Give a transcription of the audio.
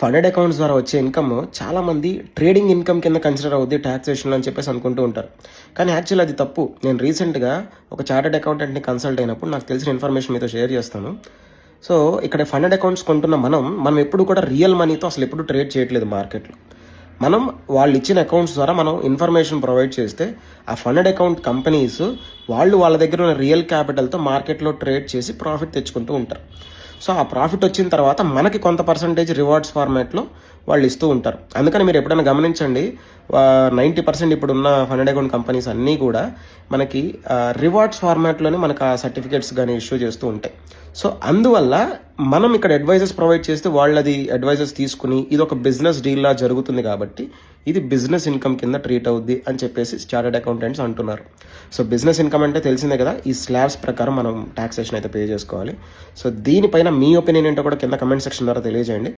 Funded accounts ద్వారా వచ్చే income చాలామంది ట్రేడింగ్ ఇన్కమ్ కింద కన్సిడర్ అవుద్ది ట్యాక్సేషన్లో అని చెప్పేసి అనుకుంటూ ఉంటారు. కానీ యాక్చువల్లీ అది తప్పు. నేను రీసెంట్గా ఒక చార్టెడ్ అకౌంటెంట్ని కన్సల్ట్ అయినప్పుడు నాకు తెలిసిన ఇన్ఫర్మేషన్ మీతో షేర్ చేస్తాను. సో ఇక్కడ ఫండెడ్ అకౌంట్స్ కొంటున్న మనం ఎప్పుడు కూడా రియల్ మనీతో అసలు ఎప్పుడు ట్రేడ్ చేయట్లేదు మార్కెట్లో. మనం వాళ్ళు ఇచ్చిన అకౌంట్స్ ద్వారా మనం ఇన్ఫర్మేషన్ ప్రొవైడ్ చేస్తే ఆ ఫండెడ్ అకౌంట్ కంపెనీస్ వాళ్ళ దగ్గర ఉన్న రియల్ క్యాపిటల్తో మార్కెట్లో ట్రేడ్ చేసి ప్రాఫిట్ తెచ్చుకుంటూ ఉంటారు. సో ఆ ప్రాఫిట్ వచ్చిన తర్వాత మనకి కొంత పర్సంటేజ్ రివార్డ్స్ ఫార్మాట్లో వాళ్ళు ఇస్తూ ఉంటారు. అందుకని మీరు ఎప్పుడైనా గమనించండి, 90% ఇప్పుడున్న ఫండెడ్ అకౌంట్ కంపెనీస్ అన్నీ కూడా మనకి రివార్డ్స్ ఫార్మాట్లోనే మనకు ఆ సర్టిఫికేట్స్ కానీ ఇష్యూ చేస్తూ ఉంటాయి. సో అందువల్ల మనం ఇక్కడ అడ్వైజర్స్ ప్రొవైడ్ చేస్తే వాళ్ళది అడ్వైజర్స్ తీసుకుని ఇది ఒక బిజినెస్ డీల్లా జరుగుతుంది కాబట్టి ఇది బిజినెస్ ఇన్కమ్ కింద ట్రీట్ అవుద్ది అని చెప్పేసి చార్టెడ్ అకౌంటెంట్స్ అంటున్నారు. సో బిజినెస్ ఇన్కమ్ అంటే తెలిసిందే కదా, ఈ స్లాబ్స్ ప్రకారం మనం ట్యాక్సేషన్ అయితే పే చేసుకోవాలి. సో దీనిపైన మీ ఒపీనియన్ ఏంటో కూడా కింద కమెంట్ సెక్షన్ ద్వారా తెలియజేయండి.